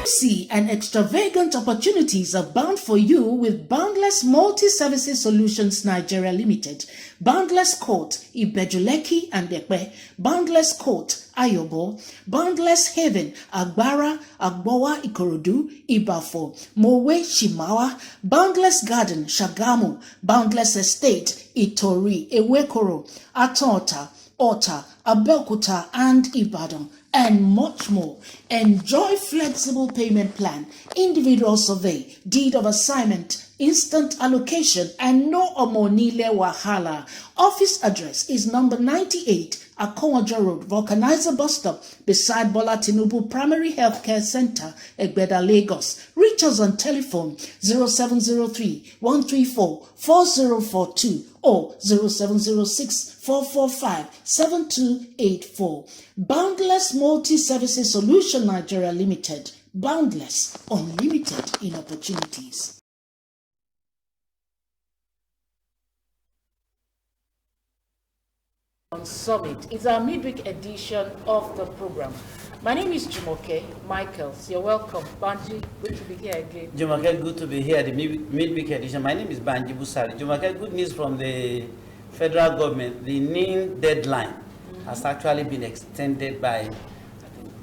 See, and extravagant opportunities are bound for you with Boundless Multi-Services Solutions Nigeria Limited, Boundless Court, Ibejuleki and Ekpe, Boundless Court, Ayobo, Boundless Haven, Agbara, Agbowa, Ikorodu, Ibafo, Mowe, Shimawa, Boundless Garden, Shagamu, Boundless Estate, Itori, Ewekoro, Atota, Ota, Abeokuta, and Ibadan, and much more. Enjoy flexible payment plan, individual survey, deed of assignment, instant allocation, and no omonile wahala. Office address is number 98 Akonwaja Road, Vulcanizer Bus Stop, beside Bola Tinubu Primary Healthcare Center, Egbeda, Lagos. Reach us on telephone 0703-134-4042 or 0706-445-7284. Boundless Multi-Services Solution Nigeria Limited. Boundless, unlimited in opportunities. On Summit. It's our midweek edition of the program. My name is Jumoke Michaels. You're welcome. Banji, good to be here again. Jumoke, good to be here at the midweek edition. My name is Banji Busari. Jumoke, good news from the federal government. The NIN deadline has actually been extended by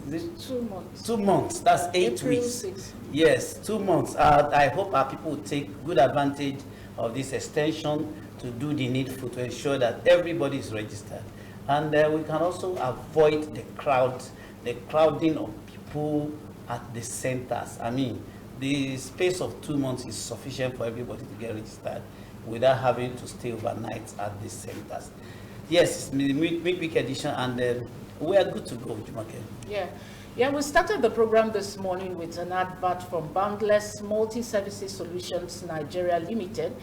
2 months. 2 months. That's 8 April weeks. 6th. Yes, 2 months. I hope our people will take good advantage of this extension to do the needful to ensure that everybody is registered. And we can also avoid the crowding of people at the centers. I mean, the space of 2 months is sufficient for everybody to get registered without having to stay overnight at the centers. Yes, it's midweek edition, and we are good to go, Jumoke. Yeah, we started the program this morning with an advert from Boundless Multi-Services Solutions Nigeria Limited.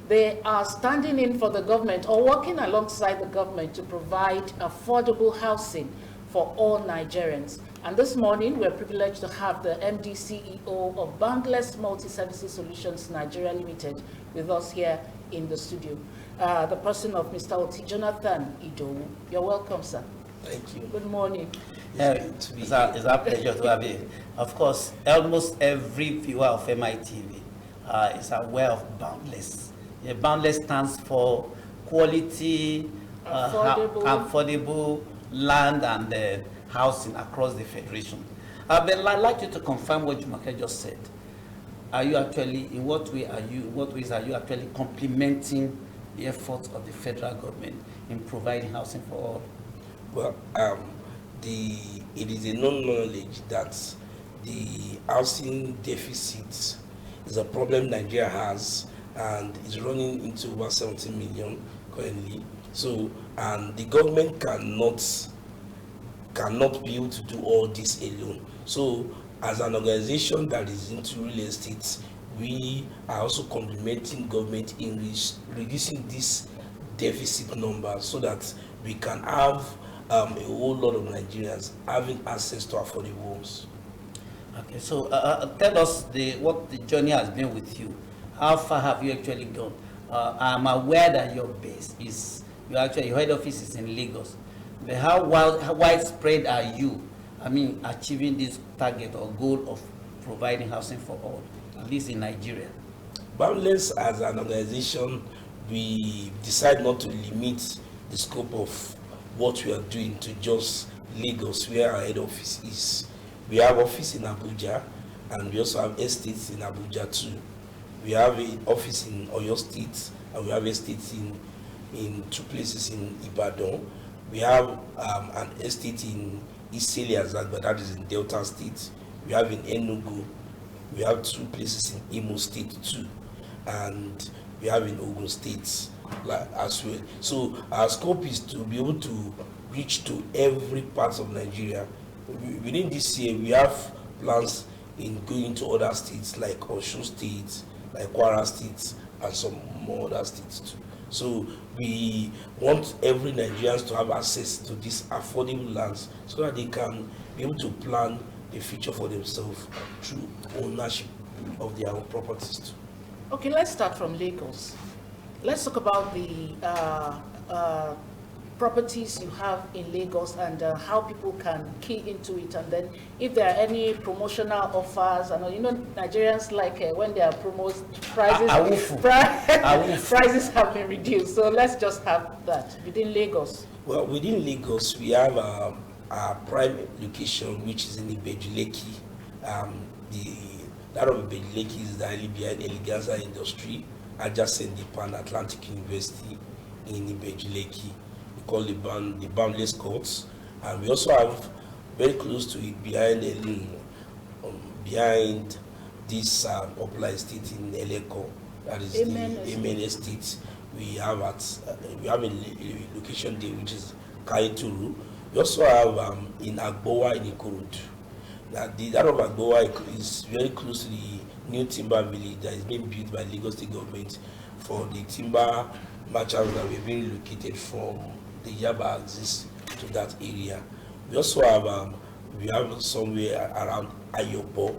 They are standing in for the government or working alongside the government to provide affordable housing for all Nigerians. And this morning, we're privileged to have the MD CEO of Boundless Multi-Services Solutions Nigeria Limited with us here in the studio. The person of Mr. Oti Jonathan Idowu. You're welcome, sir. Thank you. Good morning. It's our pleasure to have you. Of course, almost every viewer of MITV is aware of Boundless. Boundless stands for quality, affordable land and housing across the Federation. I'd like you to confirm what Jumoke just said. Are you actually, in what ways are you actually complementing the efforts of the federal government in providing housing for all? Well, it is a known knowledge that the housing deficit is a problem Nigeria has, and is running into over 70 million currently. So, and the government cannot be able to do all this alone. So, as an organization that is into real estate, we are also complementing government in reducing this deficit number so that we can have a whole lot of Nigerians having access to affordable homes. Okay, so tell us what the journey has been with you. How far have you actually gone? I'm aware that your base is, your head office is in Lagos. But how widespread are you, achieving this target or goal of providing housing for all, at least in Nigeria? Boundless, as an organization, we decide not to limit the scope of what we are doing to just Lagos, where our head office is. We have office in Abuja, and we also have estates in Abuja too. We have an office in Oyo State, and we have estates in 2 places in Ibadan. We have an estate in Iseliazad, but that is in Delta State. We have in Enugu. We have 2 places in Imo State too, and we have in Ogun State as well. So our scope is to be able to reach to every part of Nigeria. Within this year, we have plans in going to other states like Osun State, like Kwara State, and some more other states too. So we want every Nigerian to have access to these affordable lands so that they can be able to plan a future for themselves through ownership of their own properties too. Okay, let's start from Lagos. Let's talk about the properties you have in Lagos and how people can key into it, and then if there are any promotional offers. And you know, Nigerians like when they are promoted, prices have been reduced. So let's just have that within Lagos. Well, within Lagos, we have our prime location, which is in Ibejuleki. That of Ibejuleki is directly behind Eleganza Industry, adjacent the Pan Atlantic University in Ibejuleki. We call the Boundless Courts, and we also have very close to it behind this popular estate in Eleko, that is the Amen Estate. We have a location there which is Kaituru. We also have in Agbowa in Ikorodu. That of Agbowa is very close to the new timber village that is being built by Lagos State government for the timber merchants that were being relocated from the Yaba axis to that area. We also have somewhere around Ayobo.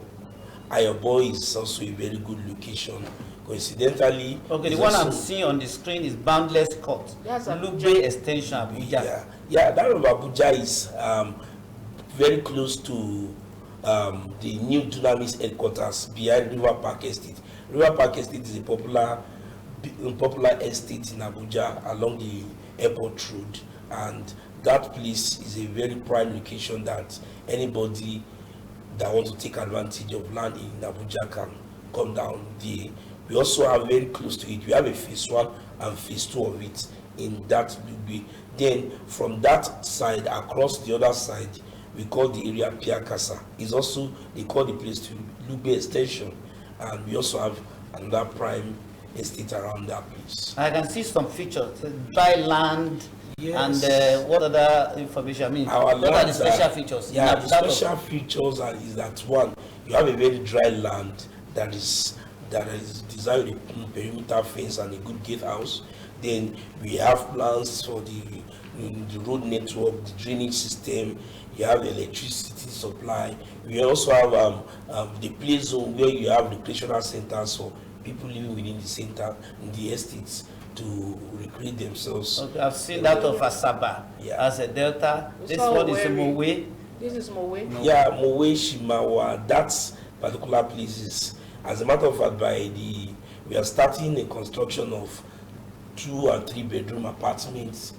Ayobo is also a very good location. Coincidentally, okay, the one I'm seeing on the screen is Boundless Court. Yes, Lugbe Extension, Abuja. Yeah, that of Abuja is very close to the new Dunamis headquarters behind River Park Estate. River Park Estate is a popular estate in Abuja along the airport road, and that place is a very prime location that anybody that wants to take advantage of land in Abuja can come down there. We also have very close to it, we have a phase 1 and phase 2 of it in that Lugbe. Then from that side across the other side, we call the area Piakasa. It's also, they call the place to Lugbe Extension, and we also have another prime estate around that place. I can see some features, dry land, yes. And what other information? I mean, what are the special features? Yeah, the special features is that one, you have a very dry land that is designed with a perimeter fence and a good gatehouse. Then we have plans for the road network, the drainage system. You have electricity supply. We also have the play zone where you have recreational centers for people living within the center, in the estates, to recreate themselves. Okay, I've seen that of Asaba as a delta. This one is Mowe. This is Mowe. Yeah, Mowe, Shimawa. That's particular places. As a matter of fact, we are starting a construction of 2 and 3 bedroom apartments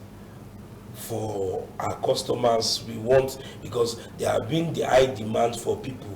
for our customers. We want, because there have been the high demand for people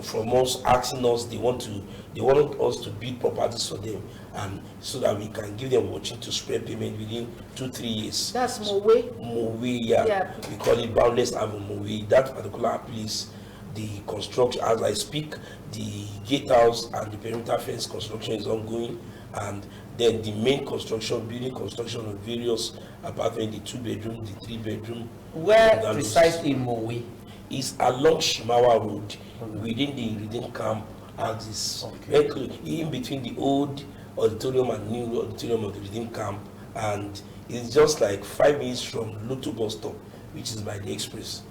from us asking us, they want us to build properties for them, and so that we can give them opportunity to spread payment within 2-3 years. That's Mowe. Mowe, yeah. We call it Boundless Avenue Mowe. That particular place, the construction, as I speak, the gatehouse and the perimeter fence construction is ongoing, and then the main construction, building construction of various apartments, the 2 bedroom, the 3 bedroom. Where precisely in Mowe? Is along Shimawa Road, within the Redeem Camp axis, very close, in between the old auditorium and new auditorium of the Redeem Camp, and it's just like 5 minutes from Luto bus stop, which is by the express.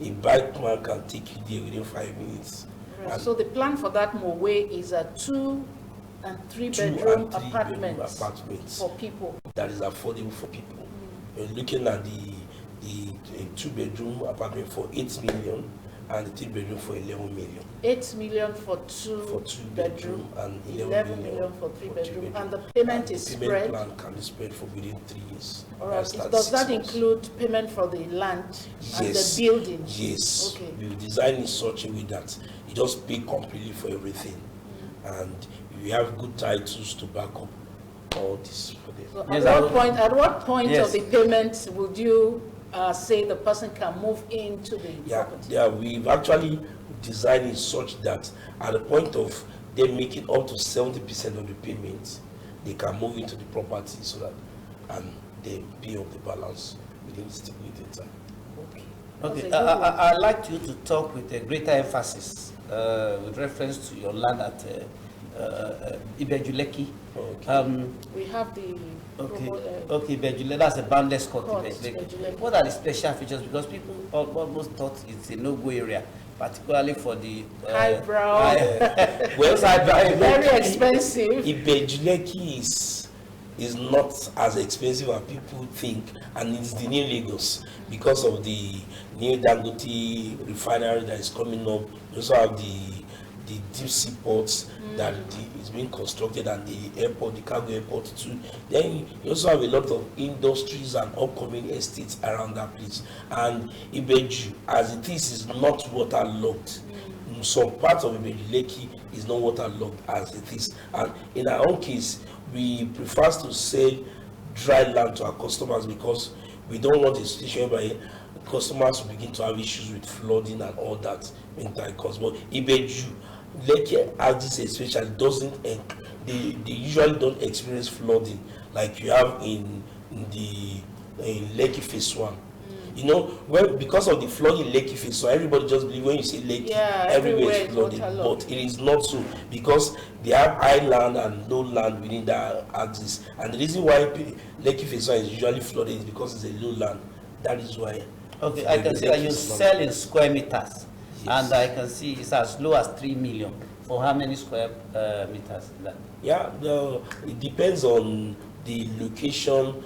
A bike man can take you there within 5 minutes. Right. So the plan for that Mowe is a 2 and 3 bedroom apartments for people. That is affordable for people. We're looking at the 2 bedroom apartment for 8 million and the 3 bedroom for 11 million. 8 million for 2 bedroom and 11 million for 3 bedroom. And the payment is spread. The payment plan can be spread for within 3 years. All right. Does that include payment for the land and the building? Yes. Okay. We've designed in such a way that you just pay completely for everything, and we have good titles to back up all this for them. So at what point of the payment would you say the person can move into the property? Yeah, we've actually designed it such that at the point of them making up to 70% of the payments, they can move into the property so that they pay off the balance within stipulated time. Okay. I'd like you to talk with a greater emphasis with reference to your land at Ibejuleki. Okay. We have the Ibejuleki, that's a boundless court. Ibejuleki. What are the special features? Because people almost thought it's a no-go area, particularly for the highbrow. Well, very expensive. Ibejuleki is is not as expensive as people think, and it's the new Lagos because of the new Dangote refinery that is coming up. You also have the deep sea ports that is being constructed, and the airport, the cargo airport too. Then you also have a lot of industries and upcoming estates around that place. And Ibeju, as it is not waterlogged. Some parts of Ibeju Lekki is not waterlogged as it is. And in our own case, we prefer to sell dry land to our customers because we don't want a situation where customers will begin to have issues with flooding and all that when time comes. But Ibeju Lekki, as this especially, doesn't, they usually don't experience flooding like you have in Lekki Phase 1. You know, because of the flooding in Lekki Phase 1, everybody just believe when you say Lekki, everywhere is flooded. But it is not so, because they have high land and low land within that axis. And the reason why Lekki Phase 1 is usually flooded is because it's a low land. That is why. Okay, I can see that you sell in square meters. Yes. And I can see it's as low as 3 million. For how many square meters? Yeah, it depends on the location.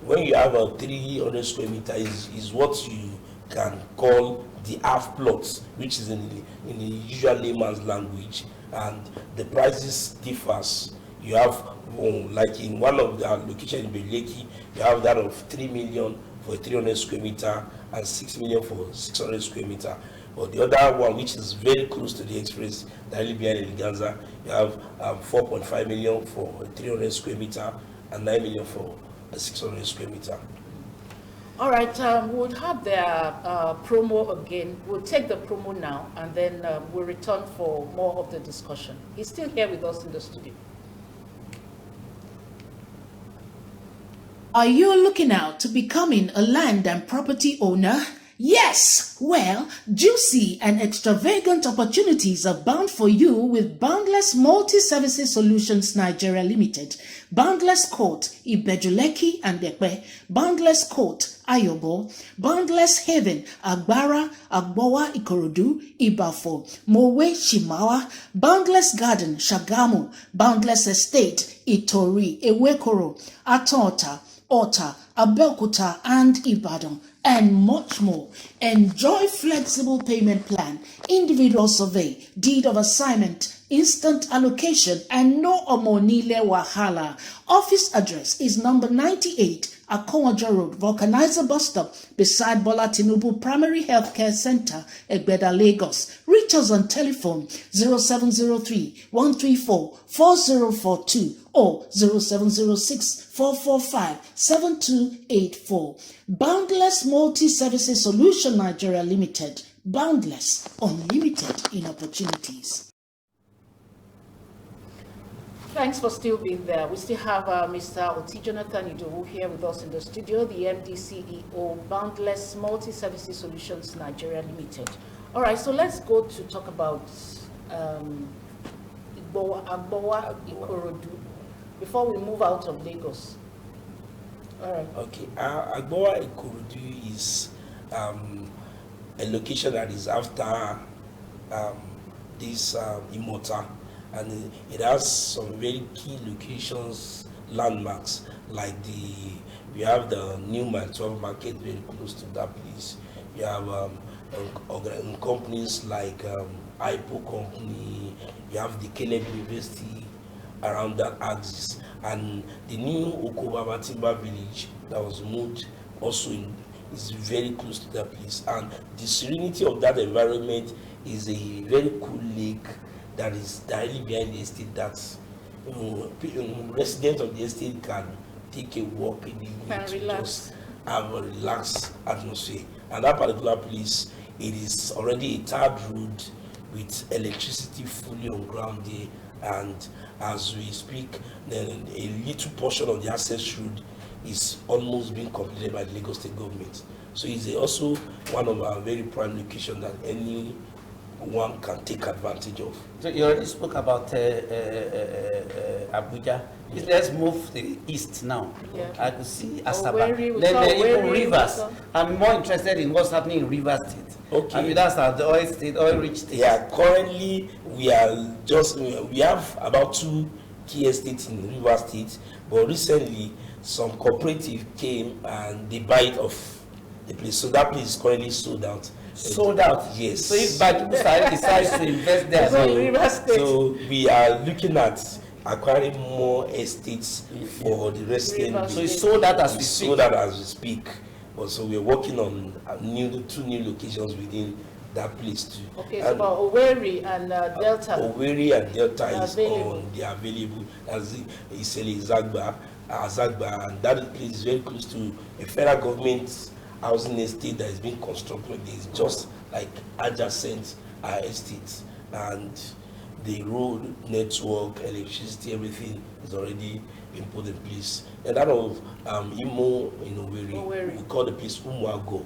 When you have a 300 square meter is what you can call the half plots, which is in the usual layman's language, and the prices differs. You have like in one of the locations in Lekki, you have that of 3 million for 300 square meter and 6 million for 600 square meter. But the other one, which is very close to the express, directly behind Eleganza, you have 4.5 million for 300 square meter and 9 million for 600 square meter. All right, we'll have their promo again. We'll take the promo now, and then we'll return for more of the discussion. He's still here with us in the studio. Are you looking out to becoming a land and property owner? Yes! Well, juicy and extravagant opportunities are bound for you with Boundless Multi-Services Solutions Nigeria Limited, Boundless Court, Ibeju Lekki and Ekpe, Boundless Court, Ayobo, Boundless Haven, Agbara, Agbowa, Ikorodu, Ibafo, Mowe, Shimawa, Boundless Garden, Shagamu, Boundless Estate, Itori, Ewekoro, Atota, Ota, Abeokuta, and Ibadan, and much more. Enjoy flexible payment plan, individual survey, deed of assignment, instant allocation, and no omonile wahala. Office address is number 98 Akonwaja Road, Vulcanizer Bus Stop, beside Bola Tinubu Primary Healthcare Center, Egbeda, Lagos. Reach us on telephone 0703-134-4042 or 0706-445-7284. Boundless Multi-Services Solution Nigeria Limited. Boundless, unlimited in opportunities. Thanks for still being there. We still have Mr. Oti Jonathan Idowu here with us in the studio, the MD CEO, Boundless Multi-Services Solutions Nigeria Limited. All right, so let's go to talk about Agbowa, Ikorodu, before we move out of Lagos. All right. Okay, Agbowa, Ikorodu is a location that is after this Imota. And it has some very key locations, landmarks, like we have the new Mile 12 market very close to that place. You have companies like IPO company, you have the Caleb University around that axis, and the new Okobaba Timber village that was moved also is very close to that place. And the serenity of that environment is a very cool lake that is directly behind the estate that residents of the estate can take a walk in the evening to just have a relaxed atmosphere. And that particular place, it is already a tarred road with electricity fully on ground there. And as we speak, then a little portion of the access road is almost being completed by the Lagos State government. So it's also one of our very prime locations that anyone can take advantage of. So you already spoke about Abuja. Let's move to the east now. Yeah. I could see Asaba. Even Rivers. I'm more interested in what's happening in Rivers State. Okay. I mean, that's the oil state, oil-rich state. Yeah, currently we have about two key estates in River State, but recently some cooperative came and they buy it off the place. So that place is currently sold out. Sold out? Yes. So if Bajumusa decides to invest there, So we are looking at acquiring more estates for the residents. So it's sold out as we speak. Sold out as we speak. Also, we are working on two new locations within that place too. Okay, so about Owerri and Delta. Owerri and Delta is available. on. They are available. As Isele Zagba, and that place is very close to a federal government housing estate that is being constructed. It's just like adjacent estates, and the road network, electricity, everything is already been put in place. And that of Imo in Owerri, we call the place Umuago.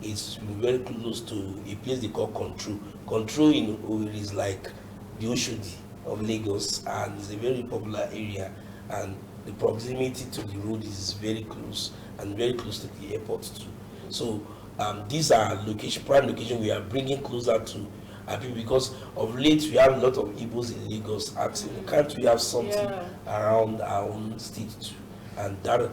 It's very close to a place they call Control. Control in Owerri is like the Oshodi of Lagos, and it's a very popular area, and the proximity to the road is very close, and very close to the airport too. So these are prime location we are bringing closer to people, because of late we have a lot of Igbos in Lagos asking, can't we have something around our own state too? And that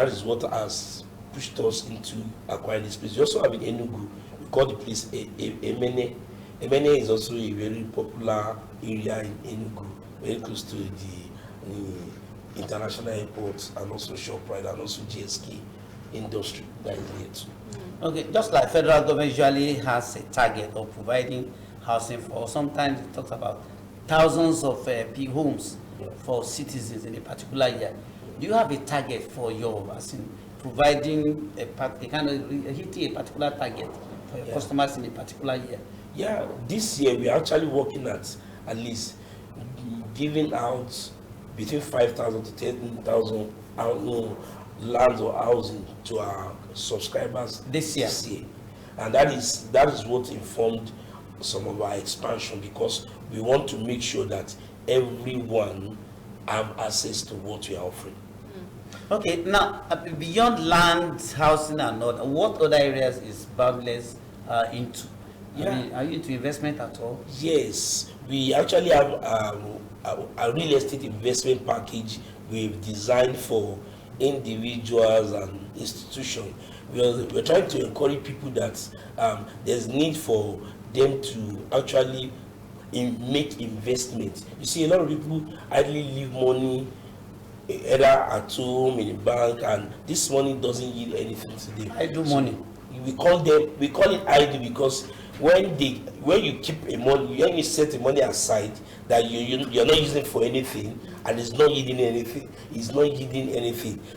is what has pushed us into acquiring this place. We also have in Enugu, we call the place Emene. Emene is also a very popular area in Enugu, very close to the international airports, and also ShopRite, and also GSK industry that is there too. Okay, just like federal government usually has a target of providing housing for, sometimes it talks about thousands of homes for citizens in a particular year. Do you have a target for your, as in providing hitting a particular target for your customers in a particular year? Yeah, this year we are actually working at least giving out between 5,000 to 10,000 lands or housing to our subscribers this year. And that is what informed some of our expansion, because we want to make sure that everyone have access to what we are offering. Okay, now beyond land, housing and all, what other areas is Boundless into? Are you into investment at all? Yes, we actually have a real estate investment package we've designed for individuals and institutions. We're trying to encourage people that there's need for them to actually make investment. You see, a lot of people idly leave money either at home, in a bank, and this money doesn't yield anything to them. Idle money. We call it idle, because when you keep when you set the money aside that you're not using for anything, and it's not yielding anything,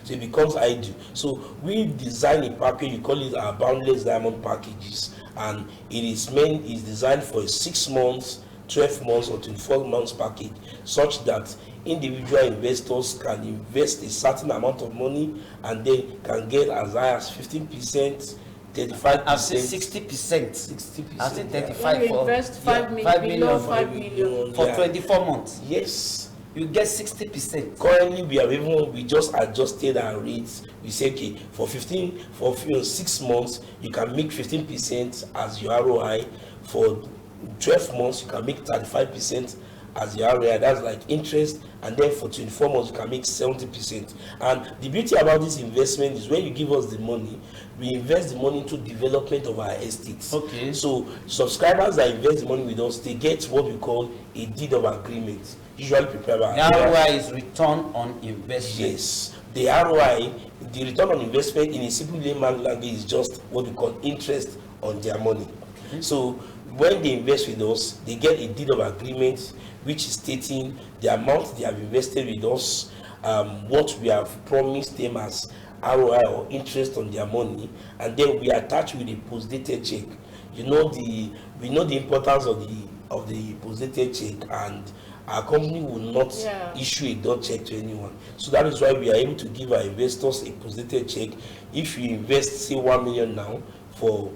so it becomes idle. So we design a package, we call it our Boundless Diamond packages, and it is designed for a 6 months, 12 months or 24 months package, such that individual investors can invest a certain amount of money and they can get as high as 15%, 35%. I've said 60%. 60%. I've said 35%. When you invest 5 million for 24 months. Yes. You get 60%. Currently, we just adjusted our rates. We say, okay, for 6 months, you can make 15% as your ROI. For 12 months, you can make 35% as your ROI. That's like interest. And then for 24 months, you can make 70%. And the beauty about this investment is when you give us the money, we invest the money into development of our estates. Okay. So subscribers that invest the money with us, they get what we call a deed of agreement, usually prepared by the ROI is return on investment. Yes. The ROI, the return on investment in a simple layman language, is just what we call interest on their money. Okay. So when they invest with us, they get a deed of agreement which is stating the amount they have invested with us, what we have promised them as ROI or interest on their money, and then we attach with a post-dated check. We know the importance of the post-dated check, and our company will not issue a dot check to anyone. So that is why we are able to give our investors a post-dated check. If you invest, say, 1 million now for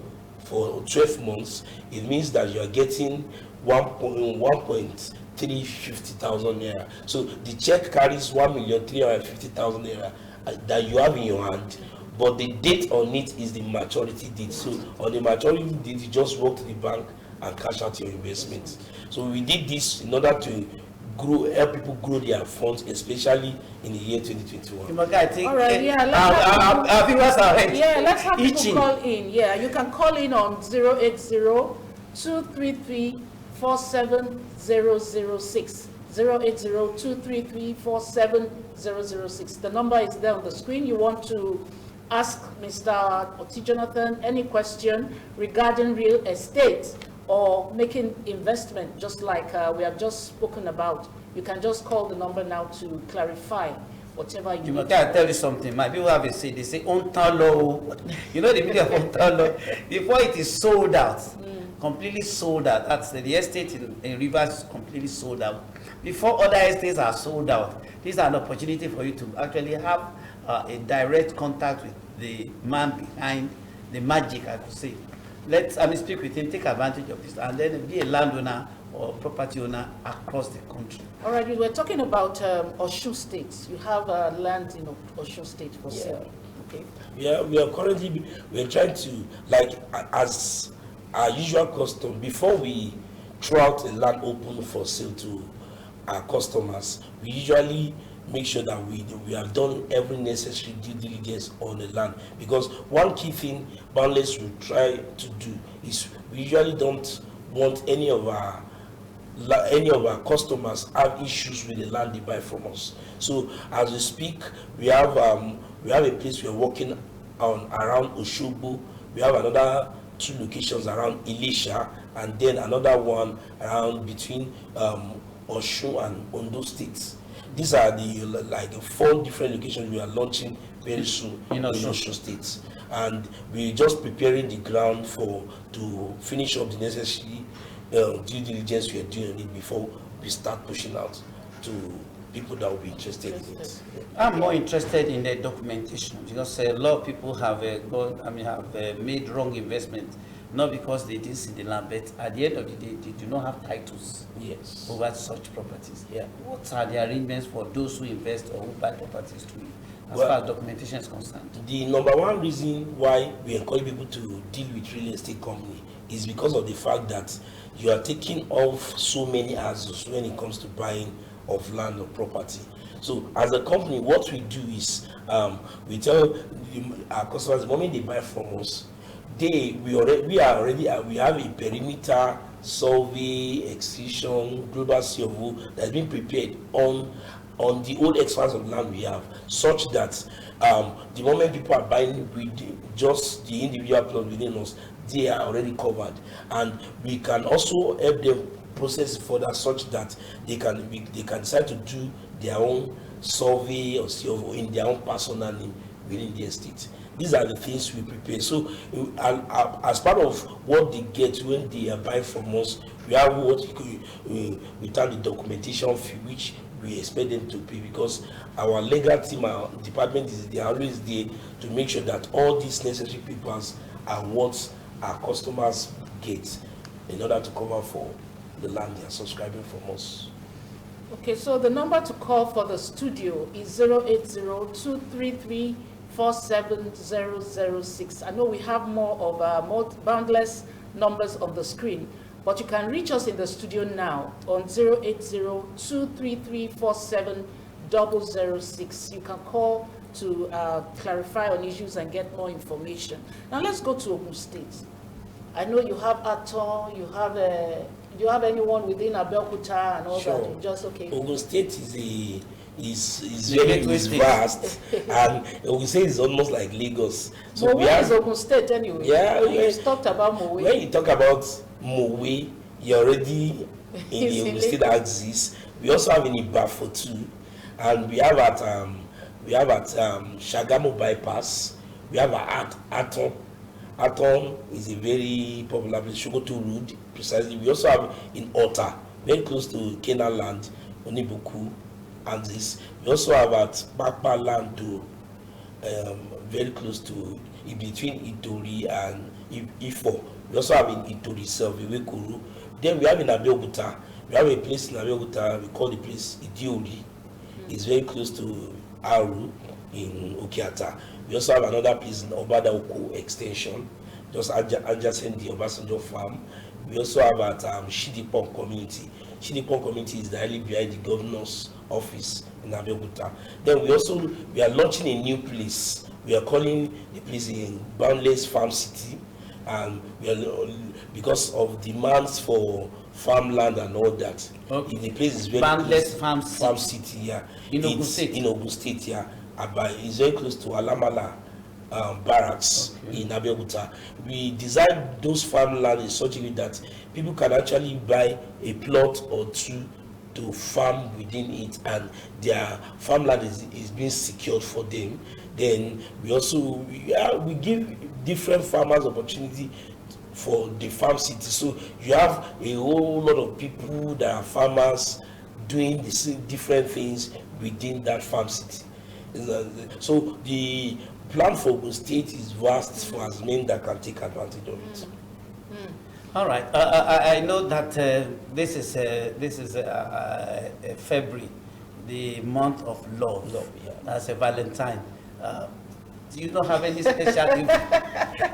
12 months, it means that you are getting 1,350,000 naira. So the check carries 1,350,000 naira that you have in your hand, but the date on it is the maturity date. So on the maturity date, you just walk to the bank and cash out your investment. So we did this in order to help people grow their funds, especially in the year 2021. I think All right, yeah, our viewers are ready. Yeah, let's have people Itching. call in. Yeah, you can call in on 080-233-47006. 080-233-47006. The number is there on the screen. You want to ask Mr. Oti Jonathan any question regarding real estate or making investment, just like we have just spoken about, you can just call the number now to clarify whatever you need. I tell you something. My people have a say. They say "Ontalo." You know the meaning of "Ontalo." Before it is sold out, completely sold out. That's the estate in Rivers is completely sold out. Before other estates are sold out, this is an opportunity for you to actually have a direct contact with the man behind the magic, I could say. Let me speak with him, take advantage of this, and then be a landowner or property owner across the country. All right, we were talking about Osun State. You have land in Osun State for sale. Okay. Yeah, we are trying to, like, as our usual custom, before we throw out a land open for sale to our customers, we usually make sure that we have done every necessary due diligence on the land, because one key thing Boundless will try to do is we usually don't want any of our customers have issues with the land they buy from us. So as we speak, we have a place we are working on around Osogbo. We have another 2 locations around Ilesha, and then another one around between Osun and Ondo states. These are the 4 different locations we are launching very soon in Osun states, and we're just preparing the ground to finish up the necessary due diligence we are doing on it before we start pushing out to people that will be interested in it. I'm more interested in the documentation, because a lot of people have made wrong investment, not because they didn't see the land, but at the end of the day, they do not have titles over such properties. Yeah. What are the arrangements for those who invest or who buy properties to you, as far as documentation is concerned? The number one reason why we encourage people to deal with real estate company is because of the fact that you are taking off so many hassles when it comes to buying of land or property. So as a company, what we do is we tell our customers the moment they buy from us, we have a perimeter survey, excision, global survey that's been prepared on the old expanse of land we have, such that the moment people are buying with just the individual plots within us, they are already covered, and we can also help them process further, such that they can decide to do their own survey or in their own personal name within the estate. These are the things we prepare. So as part of what they get when they are buying from us, we have what we term the documentation fee, which we expect them to pay, because our legal team, our department they are always there to make sure that all these necessary papers are what our customers get in order to cover for the land they are subscribing from us. Okay, so the number to call for the studio is 080-233-47006. I know we have more of more Boundless numbers on the screen, but you can reach us in the studio now on 080-233-47006. You can call to clarify on issues and get more information. Now let's go to Ogun State. I know you have Aton, you have do you have anyone within Abeokuta and all Sure. that? You just okay. Ogun State is very vast, and Ogun State is almost like Lagos. So Mowe is Ogun State anyway. Yeah, you talked about Mowe. When you talk about Mowe, you're already in the Ogun State axis. We also have in Ibafo too, and we have at Shagamu bypass. We have at Aton. Aton is a very popular place, Shogoto Road, precisely. We also have in Ota, very close to Canaan land, Onibuku, and this. We also have at Bakpa land, very close to, in between Itori and Ifo. We also have in Itori itself, Iwekuru. Then we have in Abeokuta. We have a place in Abeokuta, we call the place Idiori. It's very close to Aru in Okiata. We also have another place in Obadaoko extension, just adjacent the Obasanjo farm. We also have at Shidipong community. Chinipon community is directly behind the governor's office in Abeokuta. Then we are launching a new place. We are calling the place in Boundless Farm City, and because of demands for farmland and all that. Okay. The place is very Boundless close, Farm City, yeah. In Ogun State. In Ogun State, yeah. It's very close to Alamala barracks in Abeokuta. We designed those farmland in such a way that people can actually buy a plot or two to farm within it, and their farmland is being secured for them. Then we give different farmers opportunity for the farm city. So you have a whole lot of people that are farmers doing different things within that farm city. So the plan for Ogun State is vast for as many that can take advantage of it. All right. I know that this is February, the month of love. Yeah. That's a Valentine. Do you not have any special?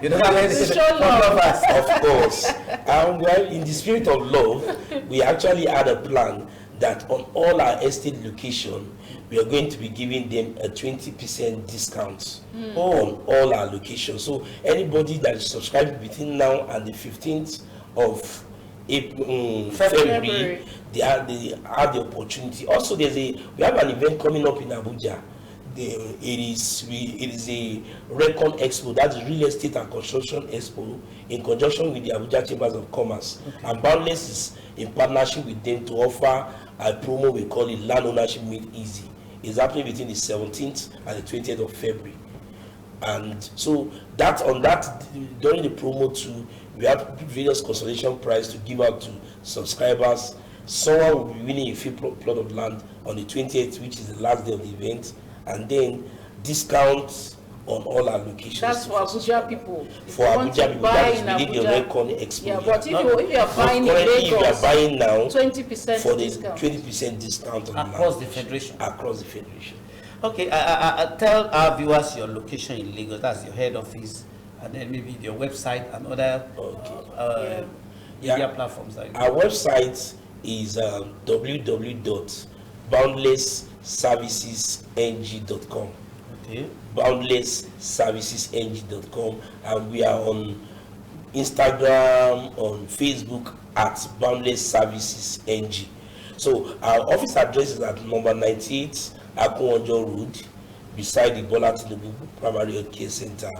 You don't have any special lovers? Of course. Well, in the spirit of love, we actually had a plan that on all our estate location, we are going to be giving them a 20% discount on all our locations. So anybody that is subscribed between now and the 15th of February, they have the opportunity. Also, we have an event coming up in Abuja. It is a Recon Expo, that's Real Estate and Construction Expo, in conjunction with the Abuja Chambers of Commerce. And Boundless is in partnership with them to offer a promo we call it Land Ownership Made Easy. It's happening between the 17th and the 20th of February. And so during the promo too, we have various consolation prize to give out to subscribers. Someone will be winning a free plot of land on the 20th, which is the last day of the event, and then discounts on all our locations. That's for Abuja people. For Abuja people, that is within the Recon Expo. Yeah, but if you are buying in Lagos, if you are buying now, 20% for the discount. 20% discount on Across the the federation. Across the federation. Okay, I tell our viewers your location in Lagos. That's your head office, and then maybe your website and other media platforms. Our website is www.boundlessservicesng.com. Okay. Boundlessservicesng.com, and we are on Instagram, on Facebook at Boundless Services NG. So our office address is at number 98 Akunwonjo Road, beside the Bola Tinubu Primary Health Care Center,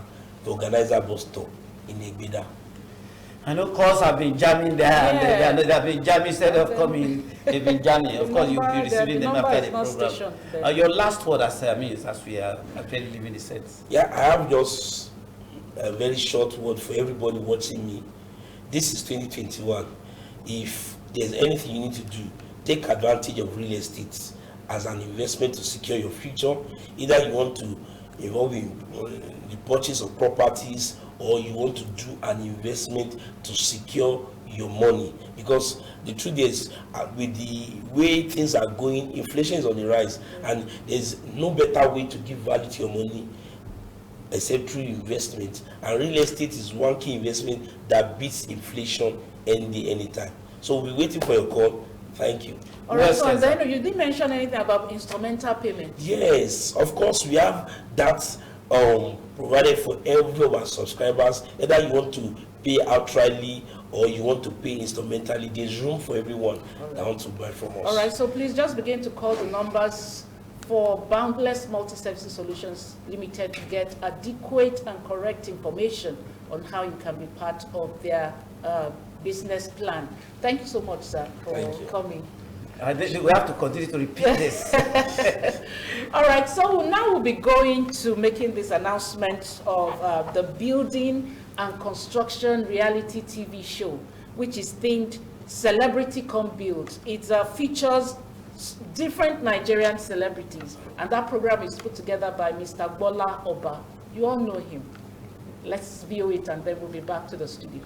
the organizer bus stop in Egbeda. I know calls have been jamming there, and they have been jamming instead of coming. They've been jamming. Of course, you'll be receiving them after the program. Your last word, as we are actually leaving the set. Yeah, I have just a very short word for everybody watching me. This is 2021. If there's anything you need to do, take advantage of real estate as an investment to secure your future. Either you want to involve in the purchase of properties, or you want to do an investment to secure your money, because the truth is, with the way things are going, inflation is on the rise, and there's no better way to give value to your money except through investment. And real estate is one key investment that beats inflation any day, anytime. So we'll be waiting for your call. Thank you. All right, so then you didn't mention anything about instrumental payment. Yes, of course, we have that provided for every of our subscribers. Either you want to pay outrightly or you want to pay instrumentally, there's room for everyone that wants to buy from us. All right, so please just begin to call the numbers for Boundless Multi-Services Solutions Limited to get adequate and correct information on how you can be part of their business plan. Thank you so much, sir, for coming. We have to continue to repeat this. All right, so now we'll be going to making this announcement of the Building and Construction Reality TV show, which is themed Celebrity Come Build. It features different Nigerian celebrities, and that program is put together by Mr. Bola Oba. You all know him. Let's view it, and then we'll be back to the studio.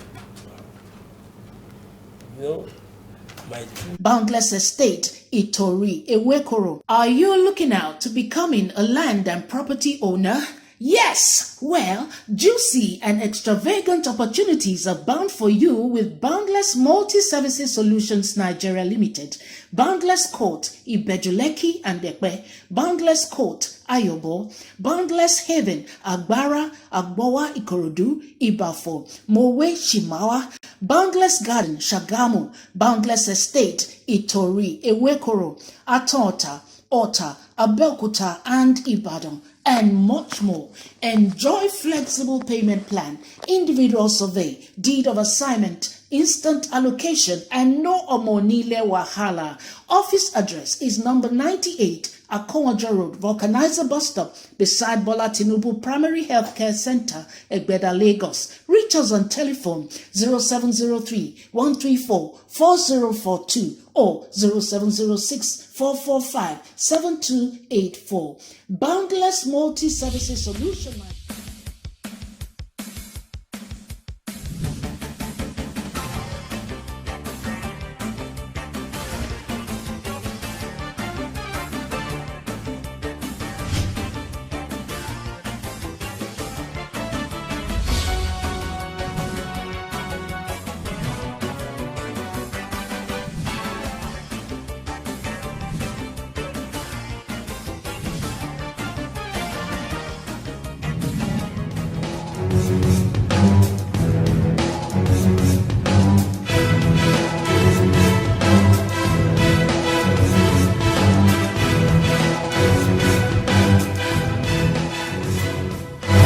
Boundless Estate, Itori, Ewekoro. Are you looking out to becoming a land and property owner? Yes, well, juicy and extravagant opportunities are bound for you with Boundless Multi-Services Solutions Nigeria Limited, Boundless Court, Ibejuleki and Ekpe, Boundless Court, Ayobo, Boundless Haven, Agbara, Agbowa Ikorodu, Ibafo, Mowe Shimawa, Boundless Garden, Shagamu, Boundless Estate, Itori, Ewekoro, Atota, Ota, Abeokuta, and Ibadan, and much more. Enjoy flexible payment plan, individual survey, deed of assignment, instant allocation, and no omonile wahala. Office address is number 98 Akonwaja Road, Vulcanizer Bus Stop, beside Bola Tinubu Primary Healthcare Center, Egbeda, Lagos. Reach us on telephone 0703-134-4042 or 0706-445-7284. Boundless Multi-Services Solution.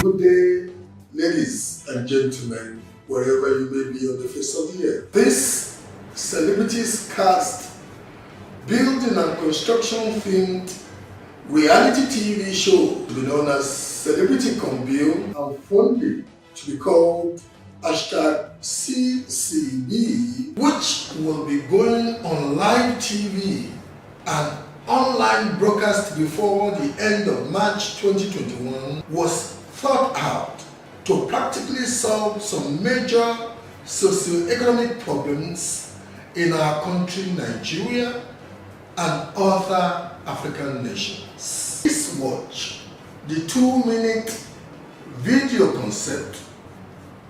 Good day, ladies and gentlemen, wherever you may be on the face of the earth. This Celebrities Cast building and construction themed reality TV show to be known as Celebrity Build and fondly to be called #CCB, which will be going on live TV and online broadcast before the end of March 2021, was thought out to practically solve some major socio-economic problems in our country, Nigeria, and other African nations. Please watch the 2-minute video concept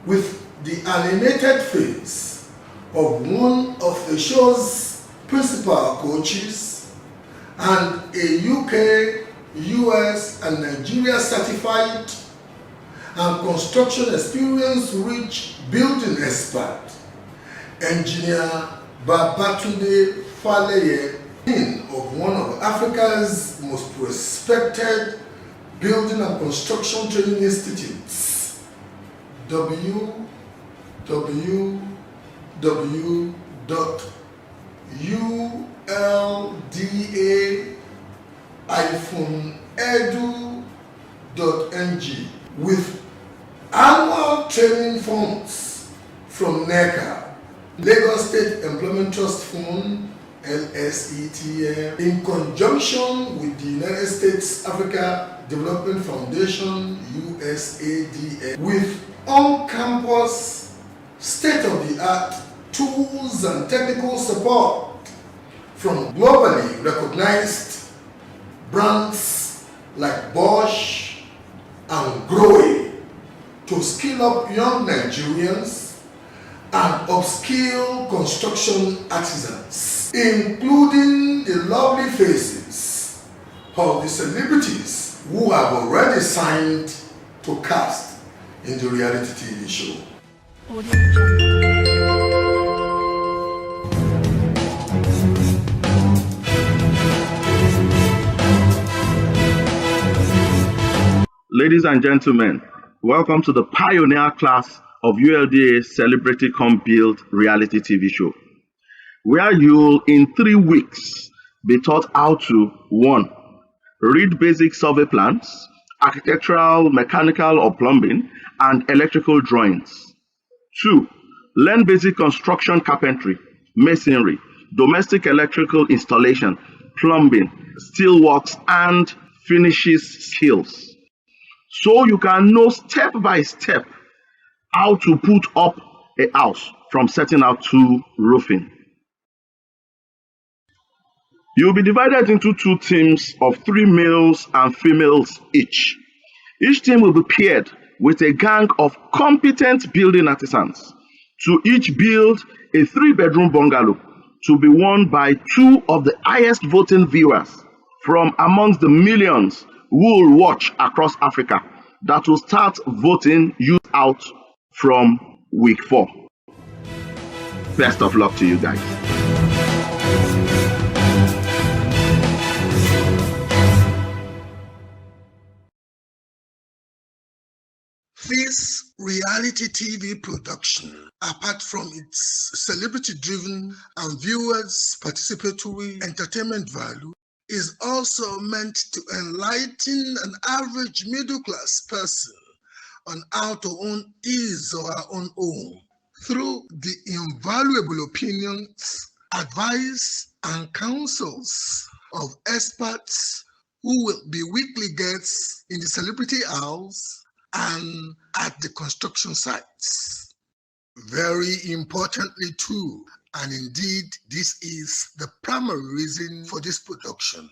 with the animated face of one of the show's principal coaches and a UK, US, and Nigeria certified and construction experience rich building expert, engineer Babatunde Faleye, dean of one of Africa's most respected building and construction training institutes, www.ulda-edu.ng, with annual training funds from NECA, Lagos State Employment Trust Fund, LSETF, in conjunction with the United States Africa Development Foundation, USADF, with on-campus state-of-the-art tools and technical support from globally recognized brands like Bosch and Grohe to skill up young Nigerians and upskill construction artisans, including the lovely faces of the celebrities who have already signed to cast in the reality TV show. Ladies and gentlemen, welcome to the pioneer class of ULDA Celebrity Build reality TV show, where you'll in 3 weeks be taught how to 1. Read basic survey plans, architectural, mechanical or plumbing, and electrical drawings. 2. Learn basic construction carpentry, masonry, domestic electrical installation, plumbing, steelworks, and finishes skills, so you can know step by step how to put up a house from setting out to roofing. You'll be divided into 2 teams of 3 males and females each. Each team will be paired with a gang of competent building artisans to each build a 3-bedroom bungalow to be won by 2 of the highest voting viewers from amongst the millions who will watch across Africa that will start voting youth out from week 4. Best of luck to you guys. This reality TV production, apart from its celebrity-driven and viewers' participatory entertainment value, is also meant to enlighten an average middle-class person on how to own his or her own home through the invaluable opinions, advice, and counsels of experts who will be weekly guests in the celebrity house and at the construction sites. Very importantly too, and indeed this is the primary reason for this production,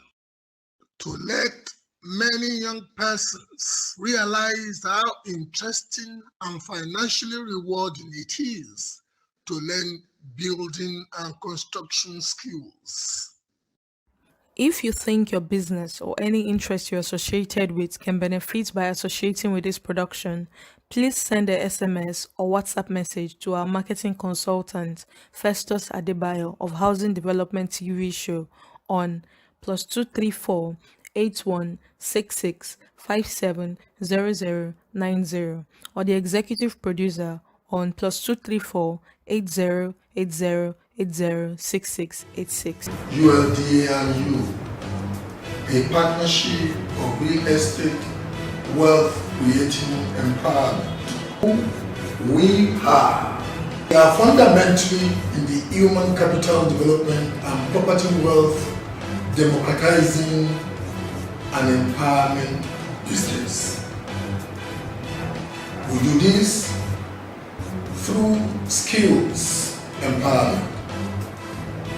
to let many young persons realize how interesting and financially rewarding it is to learn building and construction skills. If you think your business or any interest you're associated with can benefit by associating with this production, please send a SMS or WhatsApp message to our marketing consultant, Festus Adebayo of Housing Development TV Show on +234 8166 570090 or the executive producer on +234 8080 806686. ULDA and you, a partnership of real estate wealth creating empowerment. We are fundamentally in the human capital development and property wealth democratizing and empowerment business. We do this through skills empowerment,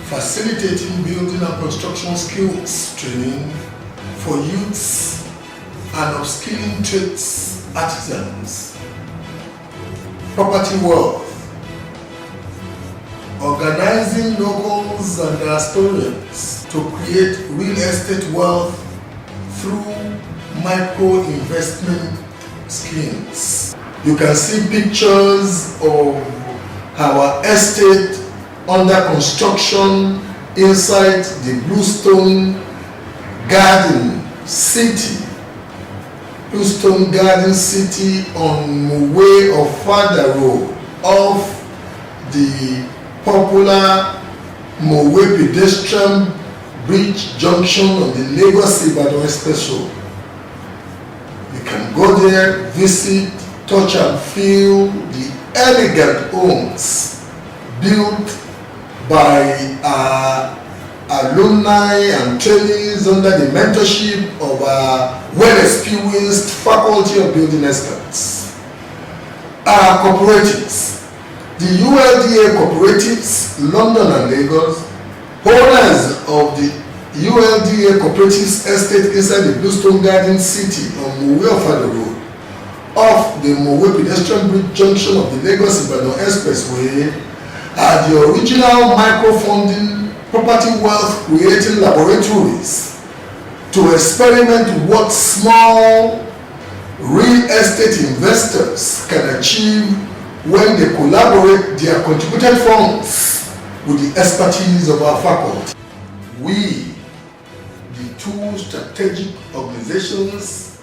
facilitating building and construction skills training for youths and upskilling trades artisans, property wealth, organizing locals and diasporans to create real estate wealth through micro-investment schemes. You can see pictures of our estate under construction inside the Bluestone Garden City. Bluestone Garden City on Mowe of Fada Road off the popular Mowe pedestrian bridge junction on the Lagos-Ibadan Express Road. You can go there, visit, touch and feel the elegant homes built by alumni and trainees under the mentorship of our well-experienced faculty of building experts. Our cooperatives, the ULDA cooperatives, London and Lagos, owners of the ULDA cooperatives estate inside the Bluestone Garden City on Mowe of Fada Road, off the Mowe pedestrian bridge junction of the Lagos-Ibadan Expressway, are the original microfunding property wealth creating laboratories to experiment what small real estate investors can achieve when they collaborate their contributed funds with the expertise of our faculty. We, the 2 strategic organizations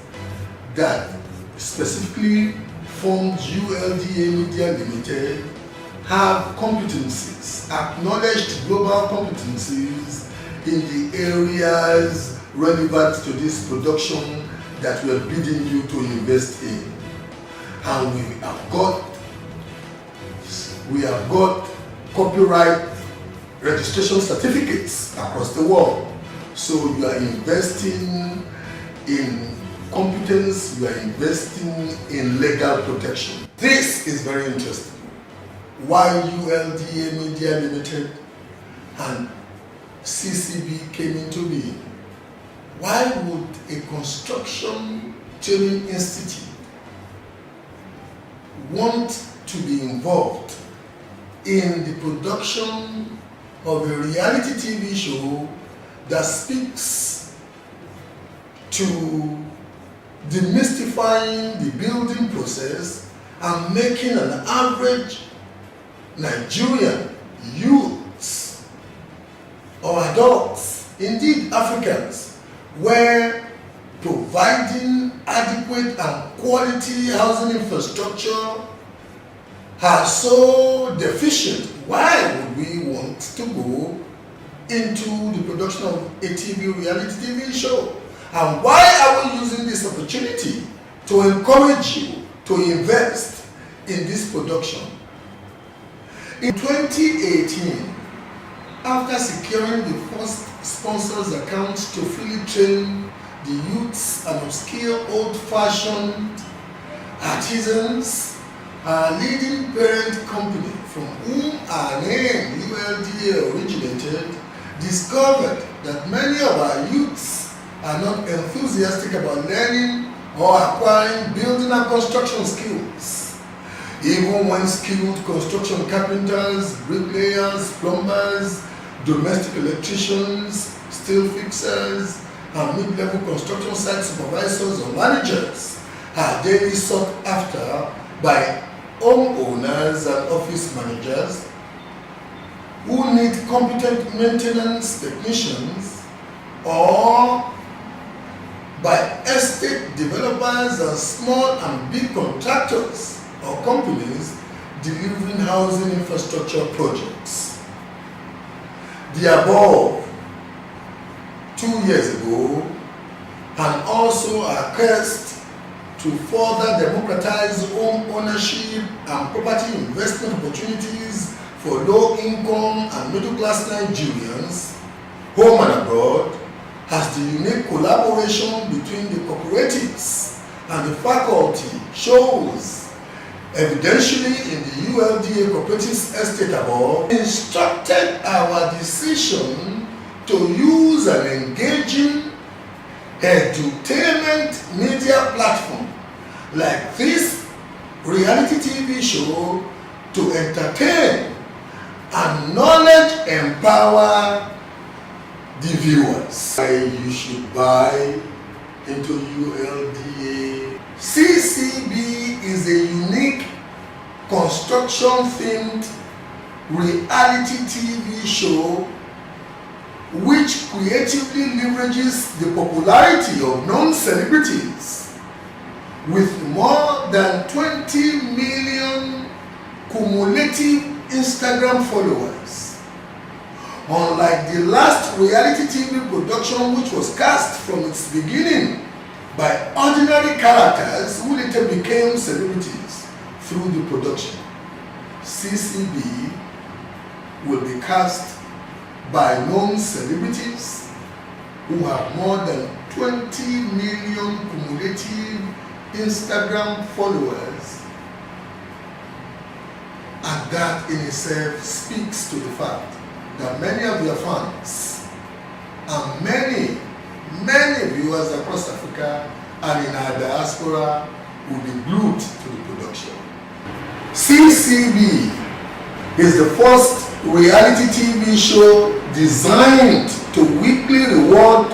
that specifically formed ULDA Media Limited, have competencies, acknowledged global competencies in the areas relevant to this production that we are bidding you to invest in. And we have got copyright registration certificates across the world. So you are investing in competence, you are investing in legal protection. This is very interesting. Why ULDA Media Limited and CCB came into being? Why would a construction training institute want to be involved in the production of a reality TV show that speaks to demystifying the building process and making an average Nigerian youths or adults, indeed Africans, where providing adequate and quality housing infrastructure are so deficient. Why would we want to go into the production of a reality TV show? And why are we using this opportunity to encourage you to invest in this production? In 2018, after securing the first sponsors accounts to freely train the youths and upscale old-fashioned artisans, our leading parent company from whom our name ULDA originated discovered that many of our youths are not enthusiastic about learning or acquiring building and construction skills. Even when skilled construction carpenters, bricklayers, plumbers, domestic electricians, steel fixers, and mid-level construction site supervisors or managers are daily sought after by homeowners and office managers who need competent maintenance technicians, or by estate developers and small and big contractors or companies delivering housing infrastructure projects. The above 2 years ago, and also are cursed to further democratize home ownership and property investment opportunities for low-income and middle-class Nigerians, home and abroad, as the unique collaboration between the cooperatives and the faculty shows evidentially in the ULDA Cooperatives Estate above, instructed our decision to use an engaging edutainment media platform like this reality TV show to entertain and knowledge empower the viewers. You should buy into ULDA. CCB is a unique construction-themed reality TV show which creatively leverages the popularity of known celebrities with more than 20 million cumulative Instagram followers. Unlike the last reality TV production, which was cast from its beginning by ordinary characters who later became celebrities through the production, CCB will be cast by known celebrities who have more than 20 million cumulative Instagram followers, and that in itself speaks to the fact that many of their fans and many viewers across Africa and in our diaspora will be glued to the production. CCB is the first reality TV show designed to weekly reward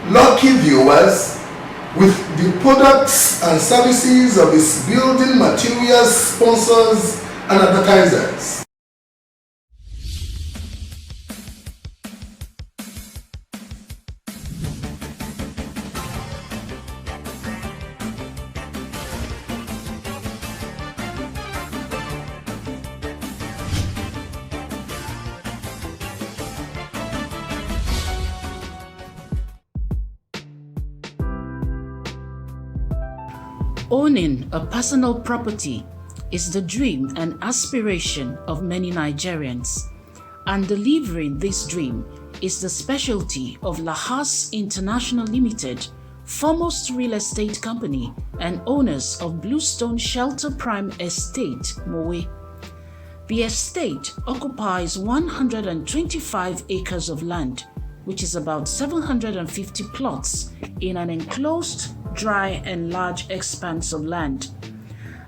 lucky viewers with the products and services of its building materials sponsors and advertisers. Owning a personal property is the dream and aspiration of many Nigerians, and delivering this dream is the specialty of Lahas International Limited, foremost real estate company and owners of Bluestone Shelter Prime Estate, Mowe. The estate occupies 125 acres of land which is about 750 plots in an enclosed, dry and large expanse of land.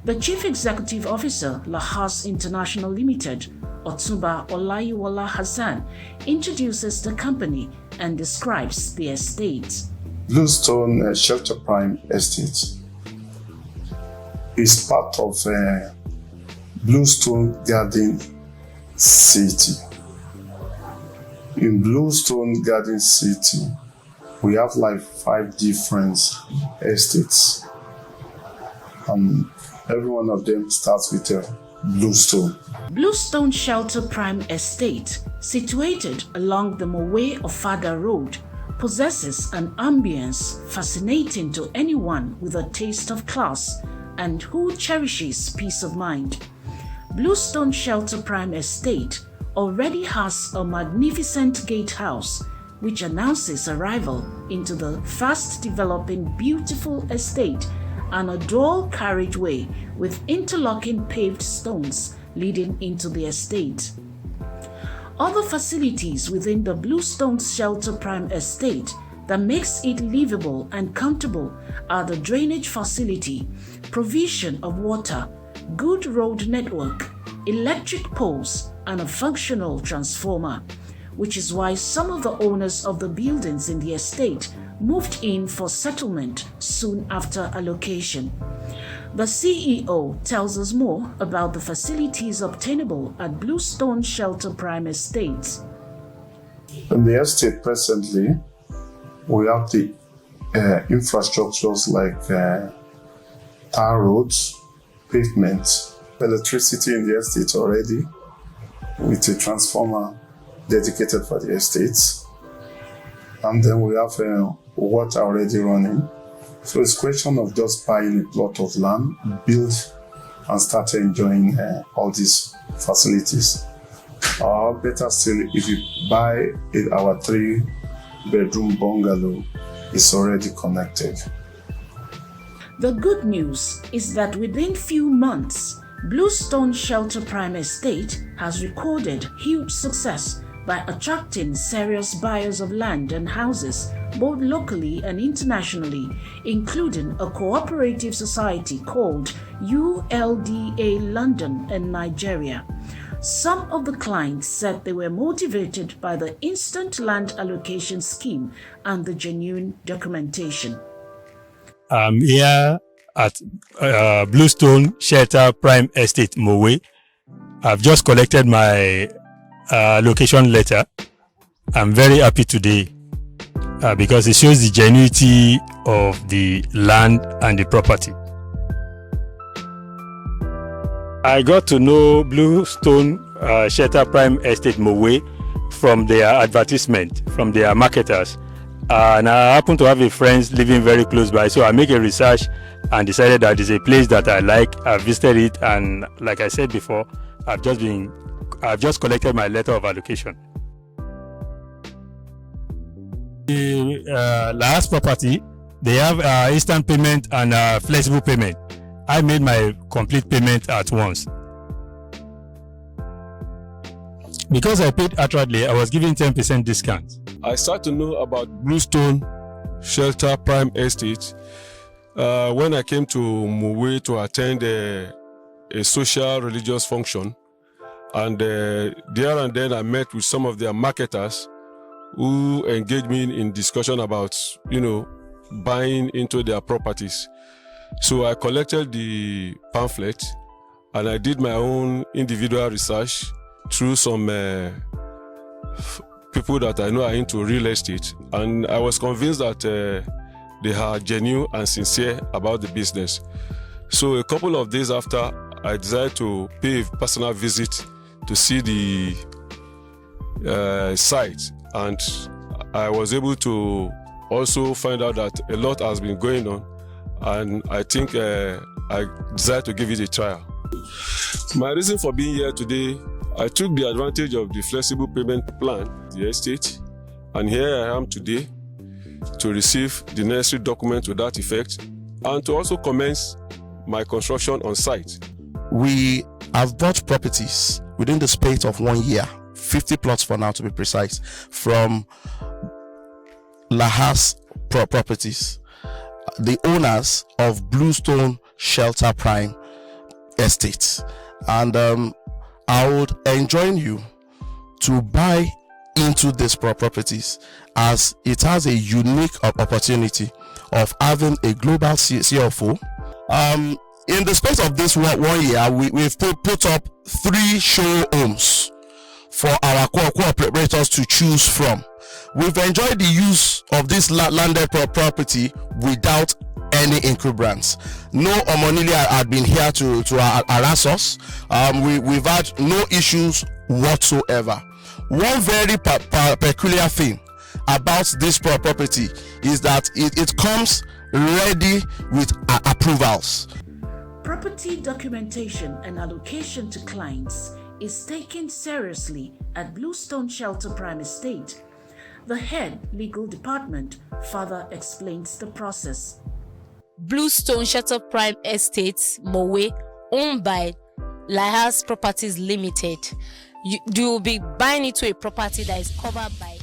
The Chief Executive Officer, Lahas International Limited, Otunba Olayiwola Hassan, introduces the company and describes the estate. Bluestone Shelter Prime Estate is part of Bluestone Garden City. In Bluestone Garden City, we have like 5 different estates. Every one of them starts with a Bluestone. Bluestone Shelter Prime Estate, situated along the Mowe Ofada Road, possesses an ambience fascinating to anyone with a taste of class and who cherishes peace of mind. Bluestone Shelter Prime Estate already has a magnificent gatehouse which announces arrival into the fast-developing beautiful estate and a dual carriageway with interlocking paved stones leading into the estate. Other facilities within the Bluestone Shelter Prime Estate that makes it livable and comfortable are the drainage facility, provision of water, good road network, electric poles, and a functional transformer, which is why some of the owners of the buildings in the estate moved in for settlement soon after allocation. The CEO tells us more about the facilities obtainable at Bluestone Shelter Prime Estate. In the estate presently, we have the infrastructures like tar roads, pavement, electricity in the estate already, with a transformer dedicated for the estates. And then we have water already running. So it's a question of just buying a plot of land, build, and start enjoying all these facilities. Or better still, if you buy our 3-bedroom bungalow, it's already connected. The good news is that within few months, Bluestone Shelter Prime Estate has recorded huge success by attracting serious buyers of land and houses, both locally and internationally, including a cooperative society called ULDA London and Nigeria. Some of the clients said they were motivated by the instant land allocation scheme and the genuine documentation. I'm here at Bluestone Shelter Prime Estate, Mowe. I've just collected my location letter. I'm very happy today because it shows the genuinity of the land and the property. I got to know Bluestone Shelter Prime Estate, Mowe from their advertisement, from their marketers. And I happen to have a friend living very close by, so I make a research and decided that it's a place that I like. I visited it, and like I said before, I've just collected my letter of allocation. The last property, they have instant payment and flexible payment. I made my complete payment at once. Because I paid outrightly, I was given 10% discount. I started to know about Bluestone Shelter Prime Estate when I came to Mowe to attend a social religious function. And there and then I met with some of their marketers who engaged me in discussion about, buying into their properties. So I collected the pamphlet and I did my own individual research through some people that I know are into real estate. And I was convinced that they are genuine and sincere about the business. So a couple of days after, I decided to pay a personal visit to see the site, and I was able to also find out that a lot has been going on, and I think I decided to give it a try. My reason for being here today, I took the advantage of the flexible payment plan, the estate, and here I am today to receive the necessary documents to that effect and to also commence my construction on site. We have bought properties within the space of 1 year, 50 plots for now to be precise, from Lahas Properties, the owners of Bluestone Shelter Prime Estate, and I would enjoin you to buy into these properties, as it has a unique opportunity of having a global CFO. In the space of this 1 year, we've put up 3 show homes for our cooperators to choose from. We've enjoyed the use of this landed property without any encumbrance. No Omonili had been here to harass us. We've had no issues whatsoever. One very peculiar thing about this property is that it comes ready with approvals. Property documentation and allocation to clients is taken seriously at Bluestone Shelter Prime Estate. The head legal department further explains the process. Bluestone Shelter Prime Estates, Mowe, owned by Lahas Properties Limited. You will be buying into a property that is covered by